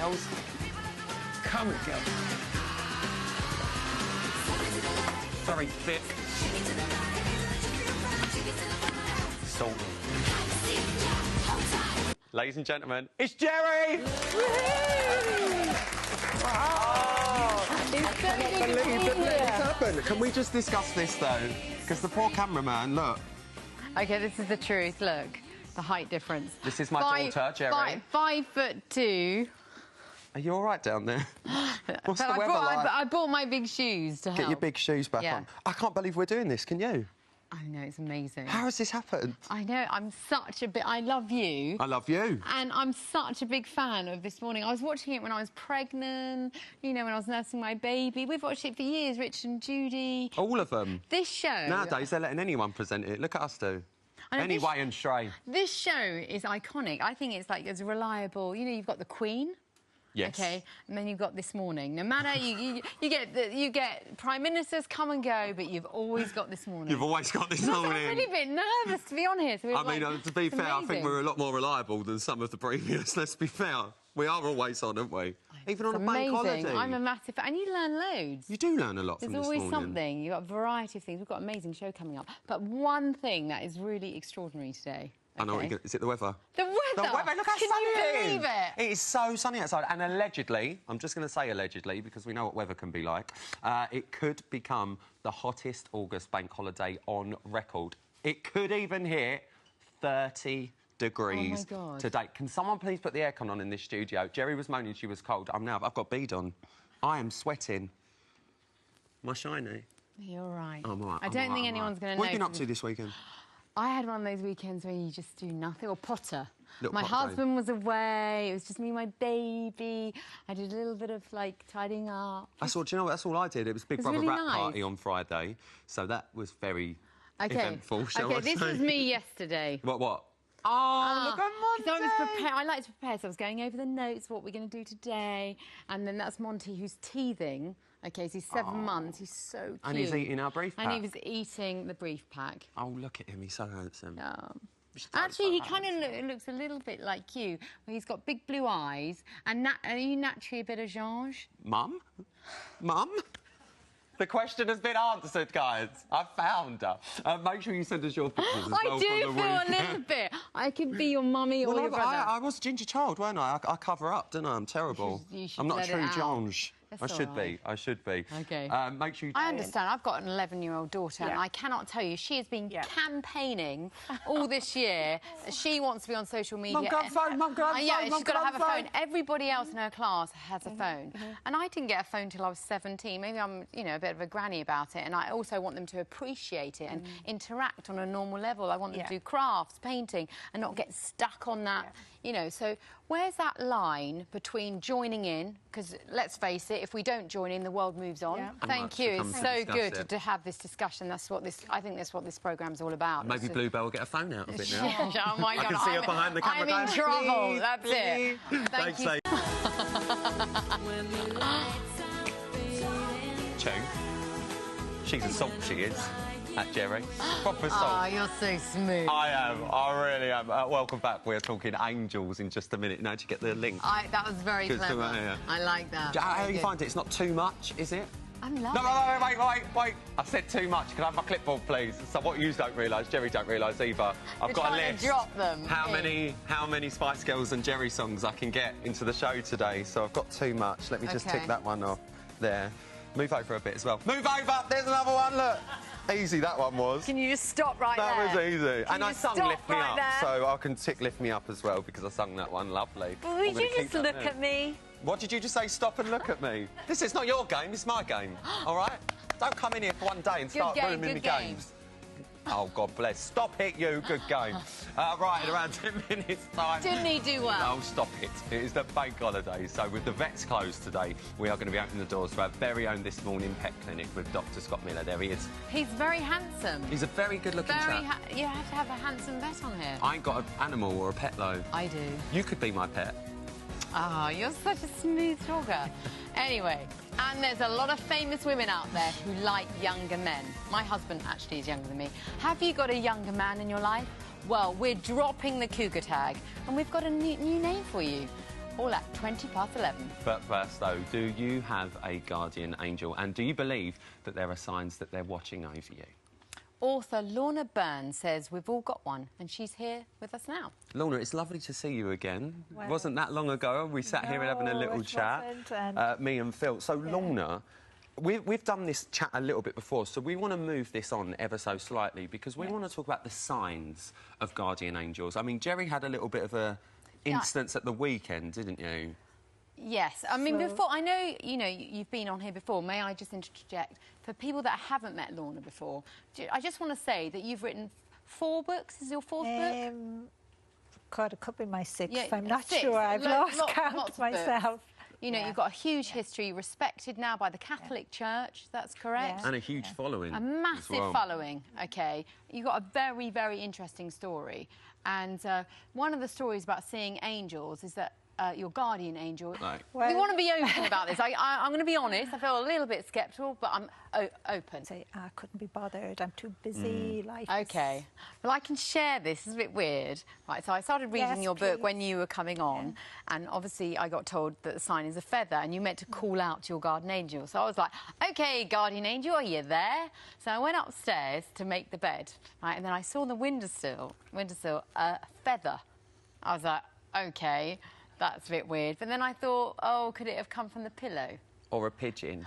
girls. Come on, girls. Very thick. Salty. Ladies and gentlemen, it's Jerry! Oh, I cannot believe that this happened. Can we just discuss this, though? Because the poor cameraman, look. OK, this is the truth. Look, the height difference. This is my daughter, Jerry. 5'2". Are you all right down there? What's the weather like? I bought my big shoes to help. Get your big shoes back on. I can't believe we're doing this, can you? I know, it's amazing. How has this happened? I know, I love you. I love you. And I'm such a big fan of This Morning. I was watching it when I was pregnant, you know, when I was nursing my baby. We've watched it for years, Richard and Judy. All of them. This show... Nowadays, they're letting anyone present it. Look at us do. Anyway and Stray. This show is iconic. I think it's like, it's reliable. You know, you've got the Queen. Yes. OK, and then you've got This Morning. No matter, you get Prime Ministers come and go, but you've always got This Morning. You've always got This Morning. I'm really a bit nervous, to be honest. I mean, to be fair, I think we're a lot more reliable than some of the previous, let's be fair. We are always on, aren't we? Even on a bank holiday. I'm a massive fan. And you learn loads. You do learn a lot from This Morning. There's always something. You've got a variety of things. We've got an amazing show coming up. But one thing that is really extraordinary today... I know what you're going to... Is it the weather? The weather! The weather, look how sunny it is! Can you believe it? It is so sunny outside, and allegedly, I'm just going to say allegedly, because we know what weather can be like, it could become the hottest August bank holiday on record. It could even hit 30 degrees today. Can someone please put the aircon on in this studio? Jerry was moaning she was cold. I've got bead on. I am sweating. Am I shiny? You're right. I'm all right. I don't think anyone's going to know. What have you been up to this weekend? I had one of those weekends where you just do nothing, or Potter. My husband was away, it was just me and my baby. I did a little bit of, like, tidying up. That's all, do you know what, that's all I did. It was Big Brother really rap nice. party on Friday, so that was very eventful, shall I say. This was me yesterday. What? Oh, look at Monty! So I was prepared. I like to prepare, so I was going over the notes, what we're going to do today, and then that's Monty, who's teething. OK, so he's 7 months. He's so cute. And he's eating our brief pack. And he was eating the brief pack. Oh, look at him. He's so handsome. Actually, he kind of looks a little bit like you. Where he's got big blue eyes. And are you naturally a bit of Jeange? Mum? Mum? The question has been answered, guys. I found her. Make sure you send us your pictures as well. I do feel a little bit. I could be your mummy or your brother. I was a ginger child, weren't I? I cover up, didn't I? I'm terrible. You should I'm not a true Jeange. That's I should be. OK. Make sure you... I understand. I've got an 11-year-old daughter, and I cannot tell you, she has been campaigning all this year. She wants to be on social media. Mum, got a phone, Mum, got a phone, yeah, she's got to have a phone. Everybody else in her class has a phone. And I didn't get a phone till I was 17. Maybe I'm, you know, a bit of a granny about it. And I also want them to appreciate it and interact on a normal level. I want them to do crafts, painting, and not get stuck on that, you know. So where's that line between joining in? Because let's face it, if we don't join in, the world moves on. Thank you. It's so good to have this discussion. That's what I think that's what this programme's all about. Maybe Bluebell will get a phone out of it now. Oh my God! I can see her behind the camera. I'm in trouble. That's it. Thank you. Choo. She's a salt, she is. At Jerry. Proper salt. Oh, you're so smooth. I am. I really am. Welcome back. We're talking angels in just a minute. Now, did you get the link? That was very clever. I like that. How do you find it? It's not too much, is it? I'm loving No, wait. I said too much. Can I have my clipboard, please? So what you don't realise, Jerry don't realise either. I've got a list. To drop them. How many Spice Girls and Jerry songs I can get into the show today? So I've got too much. Let me just tick that one off there. Move over a bit as well. Move over! There's another one, look! Easy that one was. Can you just stop right there? That was easy. And I sung Lift Me Up, so I can tick Lift Me Up as well because I sung that one. Lovely. But would you just look at me? What did you just say? Stop and look at me. This is not your game, it's my game. All right? Don't come in here for one day and start ruining the games. Oh, God bless. Stop it, you. Good game. Right, in around 10 minutes' time... Didn't he do well? Oh, stop it. It is the bank holiday, so with the vets closed today, we are going to be opening the doors for our very own This Morning pet clinic with Dr. Scott Miller. There he is. He's very handsome. He's a very good-looking chap. You have to have a handsome vet on here. I ain't got an animal or a pet, though. I do. You could be my pet. Oh, you're such a smooth talker. Anyway, and there's a lot of famous women out there who like younger men. My husband actually is younger than me. Have you got a younger man in your life? Well, we're dropping the cougar tag, and we've got a new name for you. call at 11:20. But first, though, do you have a guardian angel? And do you believe that there are signs that they're watching over you? Author Lorna Byrne says we've all got one, and she's here with us now. Lorna, it's lovely to see you again. Well, it wasn't that long ago. We sat here having a little chat, me and Phil. So, yeah. Lorna, we've done this chat a little bit before, so we want to move this on ever so slightly because we want to talk about the signs of guardian angels. I mean, Jerry had a little bit of a instance at the weekend, didn't you? Yes, I mean, before, I know, you know, you've been on here before. May I just interject? For people that haven't met Lorna before, I just want to say that you've written 4 books. Is your 4th book? God, it could be my 6th. Yeah, I'm not 6. sure. I've lost count lots of myself. books. You know, you've got a huge history, respected now by the Catholic Church. That's correct. Yeah. And a huge following. A massive following, OK. You've got a very, very interesting story. And one of the stories about seeing angels is that your guardian angel... Right. Well, we want to be open about this. I'm going to be honest. I feel a little bit sceptical, but I'm open. Say, I couldn't be bothered. I'm too busy. Life OK. Well, I can share this. It's a bit weird. Right, so I started reading your book when you were coming on, and obviously I got told that the sign is a feather, and you meant to call out to your guardian angel. So I was like, OK, guardian angel, are you there? So I went upstairs to make the bed, right, and then I saw on the windowsill a feather. I was like, OK, that's a bit weird. But then I thought, oh, could it have come from the pillow? Or a pigeon.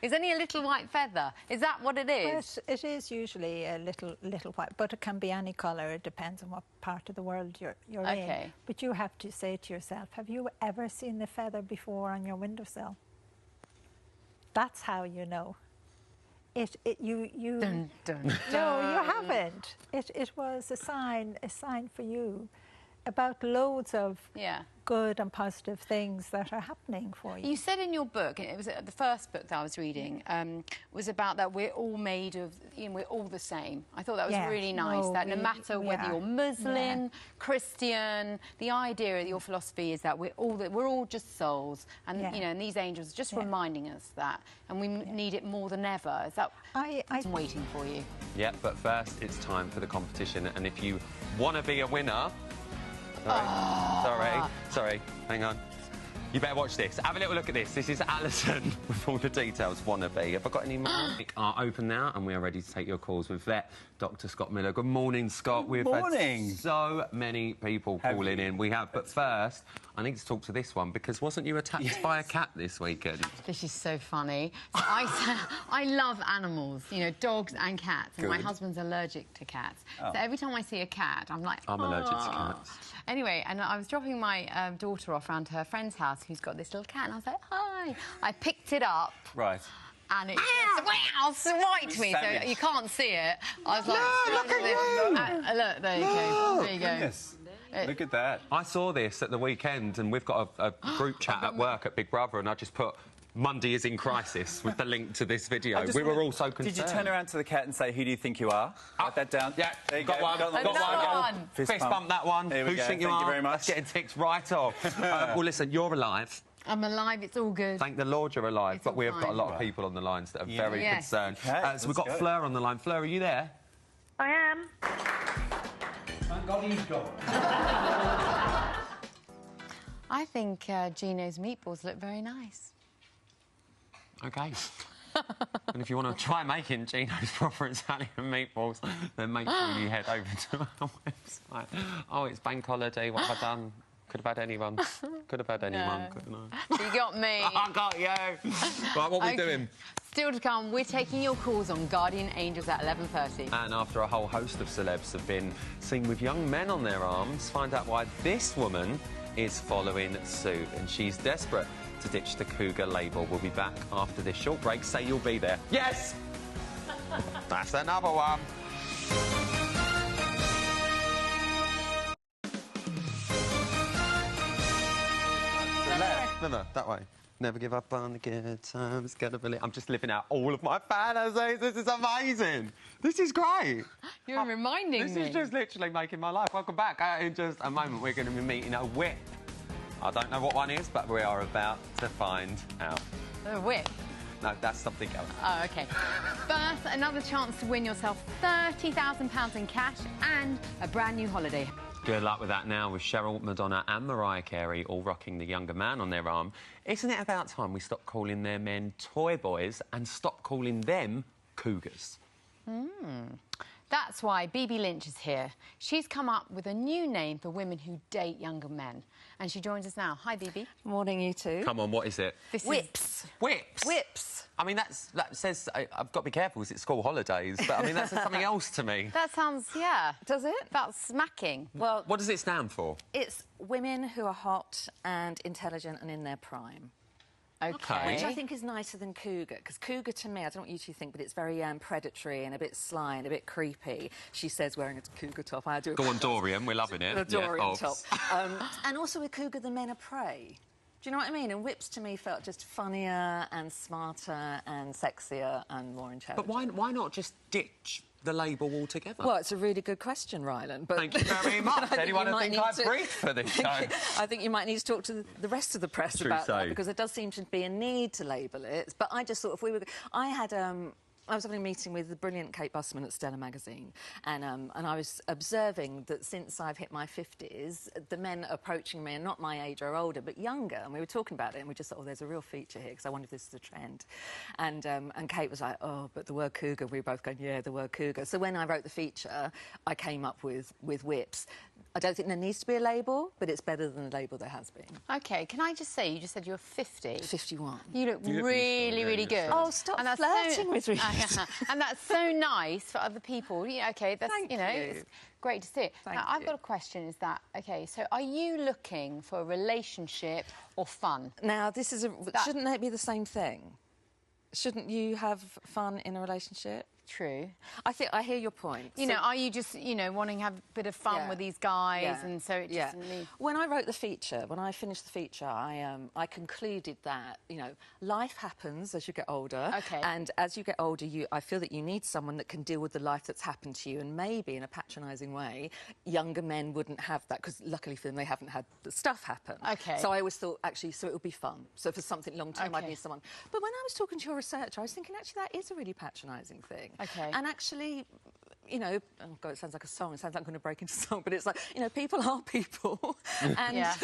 It's only a little white feather. Is that what it is? Yes, it is usually a little white, but it can be any colour. It depends on what part of the world you're in. But you have to say to yourself, have you ever seen the feather before on your windowsill? That's how you know. Dun, dun, No, you haven't. It was a sign for you about loads of good and positive things that are happening for you. You said in your book, and it was the first book that I was reading, was about that we're all made of, you know, we're all the same. I thought that was really nice, that no matter whether you're Muslim, Christian, the idea of your philosophy is that we're all just souls, and you know, and these angels are just reminding us that, and we need it more than ever. Is that I'm waiting for you? Yeah, but first it's time for the competition, and if you want to be a winner. Sorry, hang on. You better watch this. Have a little look at this. This is Alison with all the details. Wannabe. Have I got any more? Are open now, and we are ready to take your calls with vet Dr. Scott Miller. Good morning, Scott. We've had so many people calling in. We have, but first, I need to talk to this one because wasn't you attacked by a cat this weekend? This is so funny. So I love animals, you know, dogs and cats, and my husband's allergic to cats. So every time I see a cat, I'm like, I'm allergic to cats. Anyway, and I was dropping my daughter off round to her friend's house who's got this little cat, and I was like, hi. I picked it up. Right. And it just swiped me, so you can't see it. I was like, look at you! Look, there you go. There you go. Goodness. Look at that. I saw this at the weekend, and we've got a group chat at work at Big Brother, and I just put Monday is in crisis with the link to this video. We were all so concerned. Did you turn around to the cat and say, who do you think you are? Write that down. Yeah, there you got go. one. Got one. Fist bump that one. There we go. Think you Thank are? you very much. That's getting ticked right off. Well, listen, you're alive. I'm alive, it's all good. Thank the Lord you're alive, It's but all we have got a fine. lot of people on the lines that are very concerned. Okay, so we've got Fleur on the line. Fleur, are you there? I am. Thank God he's gone. I think Gino's meatballs look very nice. OK. And if you want to try making Gino's proper Italian meatballs, then make sure you head over to our website. Oh, it's bank holiday. What have I done? Could have had anyone. Could have had anyone, couldn't I? You got me. I got you. Right, what are we doing? Still to come, we're taking your calls on Guardian Angels at 11:30. And after a whole host of celebs have been seen with young men on their arms, find out why this woman is following suit. And she's desperate to ditch the cougar label. We'll be back after this short break. Say you'll be there. Yes! That's another one. Remember, that way. Never give up on the good times, gotta believe. I'm just living out all of my fantasies. This is amazing. This is great. You're reminding me. This is just literally making my life. Welcome back. In just a moment, we're going to be meeting a whip. I don't know what one is, but we are about to find out. A whip? No, that's something else. Oh, OK. First, another chance to win yourself £30,000 in cash and a brand new holiday. Good luck with that now, with Cheryl, Madonna and Mariah Carey all rocking the younger man on their arm. Isn't it about time we stop calling their men toy boys and stop calling them cougars? That's why BB Lynch is here. She's come up with a new name for women who date younger men. And she joins us now. Hi, BB. Morning, you two. Come on, what is it? Whips. Whips? Whips. I mean, that says... I've got to be careful because it's school holidays, but, I mean, that says something else to me. That sounds, yeah. Does it? About smacking. Well, What does it stand for? it's women who are hot and intelligent and in their prime. Okay. Which I think is nicer than cougar, because cougar to me, I don't know what you two think, but it's very predatory and a bit sly and a bit creepy. She says wearing a cougar top. I do. Go on, Dorian, we're loving it. A Dorian Yeah, top. And also with cougar, the men are prey. Do you know what I mean? And whips to me felt just funnier and smarter and sexier and more intelligent. But why not just ditch the label altogether? Well, it's a really good question, Rylan. But Thank you very much. Anyone who think I've briefed for this show? I think you might need to talk to the rest of the press about that, because there does seem to be a need to label it. But I just thought if we were... I was having a meeting with the brilliant Kate Busman at Stella magazine, and I was observing that since I've hit my 50s, the men approaching me are not my age or older, but younger. And we were talking about it, and we just thought, oh, there's a real feature here, because I wonder if this is a trend. And Kate was like, oh, but the word cougar. We were both going, yeah, the word cougar. So when I wrote the feature, I came up with whips. I don't think there needs to be a label, but it's better than the label there has been. OK, can I just say, you just said you're 50. 51. You look really, really good. Oh, stop flirting with me. And that's so nice for other people. Yeah, OK, that's, Thank you know, you. it's great to see it. Thank Now, I've you. got a question, is that, OK, so are you looking for a relationship or fun? Now, this is shouldn't that be the same thing? Shouldn't you have fun in a relationship? True. I hear your point. You know, are you just, you know, wanting to have a bit of fun Yeah. with these guys, Yeah. and so it just leave... When I wrote the feature, when I finished the feature, I concluded that, you know, life happens as you get older. OK. And as you get older, I feel that you need someone that can deal with the life that's happened to you, and maybe in a patronising way, younger men wouldn't have that, because luckily for them, they haven't had the stuff happen. OK. So I always thought, actually, so it would be fun. So for something long-term, I'd OK. need someone. But when I was talking to your researcher, I was thinking, actually, that is a really patronising thing. OK. And actually, you know, oh God, it sounds like a song. It sounds like I'm going to break into song, but it's like, you know, people are people. And Yeah.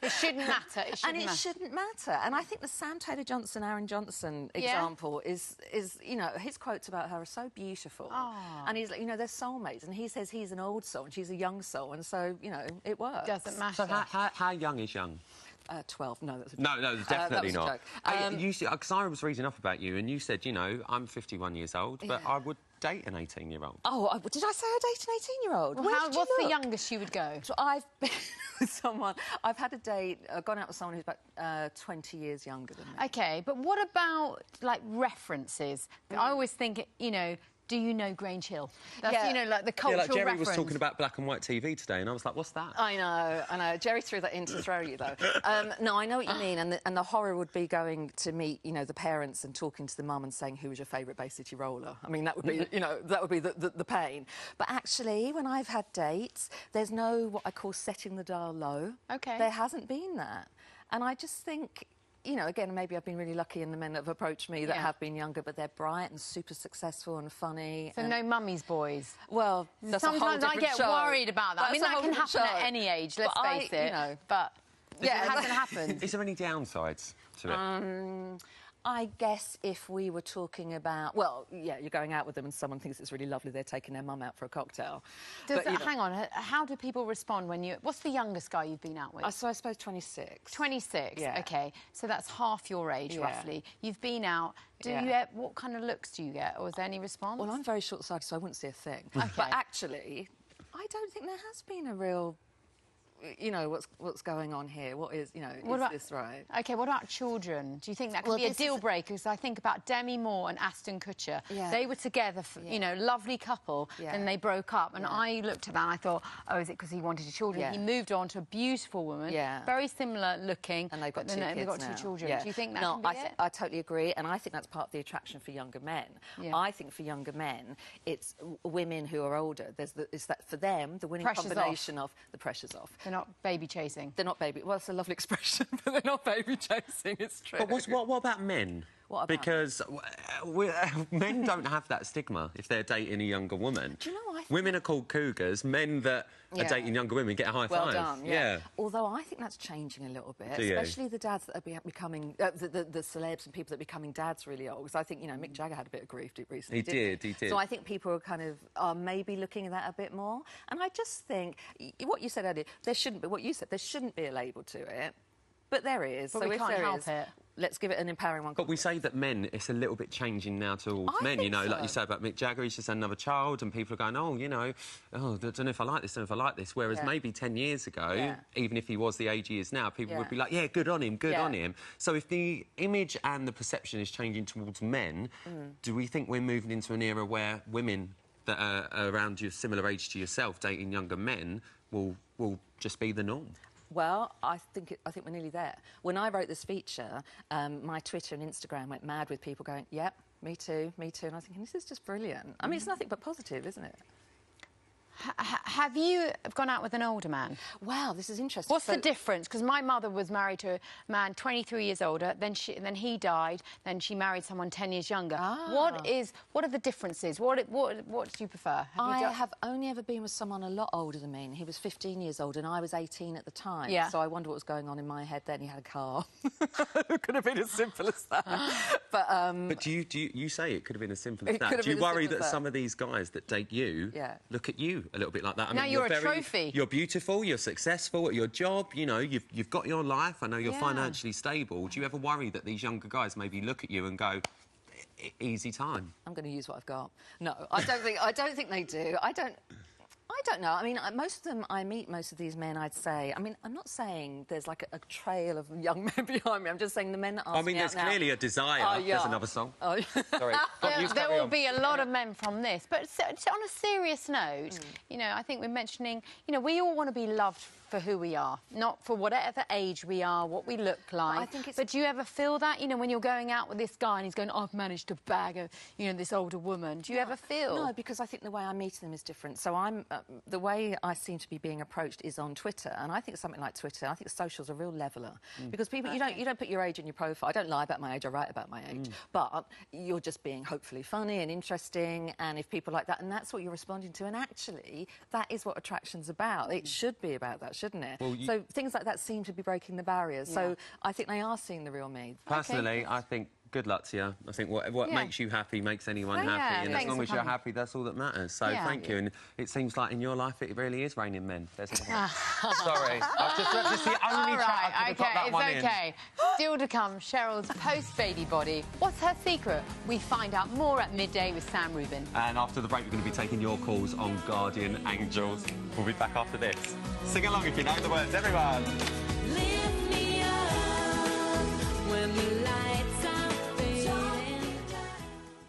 It shouldn't matter. It shouldn't matter. shouldn't matter. And I think the Sam Taylor Johnson, Aaron Johnson Yeah. example is, you know, his quotes about her are so beautiful. And he's like, you know, they're soulmates. And he says he's an old soul and she's a young soul. And so, you know, it works. Doesn't matter. So how young is young? 12. No, that's a No, definitely that was not. a joke. Because I was reading up about you, and you said, you know, I'm 51 years old, but I would date an 18-year-old. Oh, did I say I date an 18-year-old? Well, what's the youngest you would go? So I've been with someone... I've had a date, gone out with someone who's about 20 years younger than me. OK, but what about, like, references? I always think, you know... Do you know Grange Hill? That's, Yeah. you know, like the cultural Yeah, like Jerry reference. was talking about black and white TV today, and I was like, what's that? I know. Jerry threw that in to throw you, though. No, I know what you mean, and the horror would be going to meet, you know, the parents and talking to the mum and saying, who was your favourite Bay City roller? I mean, that would be, you know, that would be the pain. But actually, when I've had dates, there's no, what I call setting the dial low. OK. There hasn't been that. And I just think... You know, again, maybe I've been really lucky in the men that have approached me that have been younger, but they're bright and super successful and funny. So and... no mummy's boys? Well, that's a whole Sometimes I different get show. worried about that. I mean, That's a that whole can happen different at show. any age, let's But face it. You know, but yeah, it hasn't happened. Is there any downsides to it? I guess if we were talking about... Well, yeah, you're going out with them and someone thinks it's really lovely, they're taking their mum out for a cocktail. Does But, you know, hang on, how do people respond when you... What's the youngest guy you've been out with? so I suppose 26. 26, Yeah. OK. So that's half your age, Yeah. roughly. You've been out. What kind of looks do you get? Or is there any response? Well, I'm very short-sighted, so I wouldn't see a thing. OK. But actually, I don't think there has been a real... You know, what's going on here? What is, you know, this right? OK, what about children? Do you think that could Well, be a this deal is- breaker? Because I think about Demi Moore and Ashton Kutcher. Yeah. They were together, you know, lovely couple, Yeah. and they broke up. And I looked at that and I thought, oh, is it because he wanted children? Yeah. He moved on to a beautiful woman, very similar looking, and they've got but two then kids they've got now. two children. Yeah. Do you think that no, can be it? I totally agree, and I think that's part of the attraction for younger men. Yeah. I think for younger men, it's women who are older. It's that for them, the winning Pressure's combination of the pressure's off. They're not baby chasing. They're not baby... Well, it's a lovely expression, but they're not baby chasing, it's true. But what about men? What about because men don't have that stigma if they're dating a younger woman. Do you know, women are called cougars. Men that are dating younger women get a high five. Well done, yeah. Although I think that's changing a little bit, especially the dads that are becoming, the celebs and people that are becoming dads really old. Because I think, you know, Mick Jagger had a bit of grief recently, he did. So I think people are kind of maybe looking at that a bit more. And I just think, what you said earlier, there shouldn't be, what you said, there shouldn't be a label to it. But there is. But so we if can't there help is, it. let's give it an empowering one. But we say that men, it's a little bit changing now towards men, you know, like you say about Mick Jagger, he's just had another child, and people are going, oh, you know, oh, I don't know if I like this, don't know if I like this. Whereas maybe 10 years ago, even if he was the age he is now, people would be like, yeah, good on him, good on him. So if the image and the perception is changing towards men, do we think we're moving into an era where women that are around your similar age to yourself dating younger men will just be the norm? Well, I think we're nearly there. When I wrote this feature, my Twitter and Instagram went mad with people going, yep, me too, me too. And I was thinking, this is just brilliant. I mean, it's nothing but positive, isn't it? Have you gone out with an older man? Wow, this is interesting. What's the difference? Because my mother was married to a man 23 years older, then he died, then she married someone 10 years younger. What are the differences? What do you prefer? I have only ever been with someone a lot older than me, and he was 15 years old, and I was 18 at the time. Yeah. So I wonder what was going on in my head then. He had a car. It could have been as simple as that. But do you say it could have been as simple as that? Do you worry that some of these guys that date you look at you a little bit like that? I mean, you're a trophy. You're beautiful, you're successful at your job, you know, you've got your life, I know you're financially stable. Do you ever worry that these younger guys maybe look at you and go, easy time? I'm going to use what I've got. No, I don't think they do. I don't know. I mean, I meet most of these men, I'd say. I mean, I'm not saying there's like a trail of young men behind me. I'm just saying the men that ask me out now... I mean, there's clearly a desire. There's another song. Oh. Sorry. There will be a lot of men from this. But on a serious note, you know, I think we're mentioning, you know, we all want to be loved for who we are, not for whatever age we are, what we look like. But do you ever feel that, you know, when you're going out with this guy and he's going, I've managed to bag this older woman? Do you ever feel? No, because I think the way I meet them is different. So the way I seem to be being approached is on Twitter, and I think something like Twitter, I think social's a real leveller. Because people, you don't put your age in your profile. I don't lie about my age, I write about my age. But you're just being hopefully funny and interesting, and if people like that, and that's what you're responding to, and actually, that is what attraction's about. It should be about that, shouldn't it? Well, so things like that seem to be breaking the barriers. So I think they are seeing the real me. Personally, I think good luck to you. I think what makes you happy makes anyone happy, and as long as you're happy, that's all that matters. So thank you. And it seems like in your life it really is raining men. There's sorry, that's just the only chat I could have got that one in. Okay. Still to come, Cheryl's post-baby body. What's her secret? We find out more at midday with Sam Rubin. And after the break, we're going to be taking your calls on Guardian Angels. We'll be back after this. Sing along if you know the words, everyone.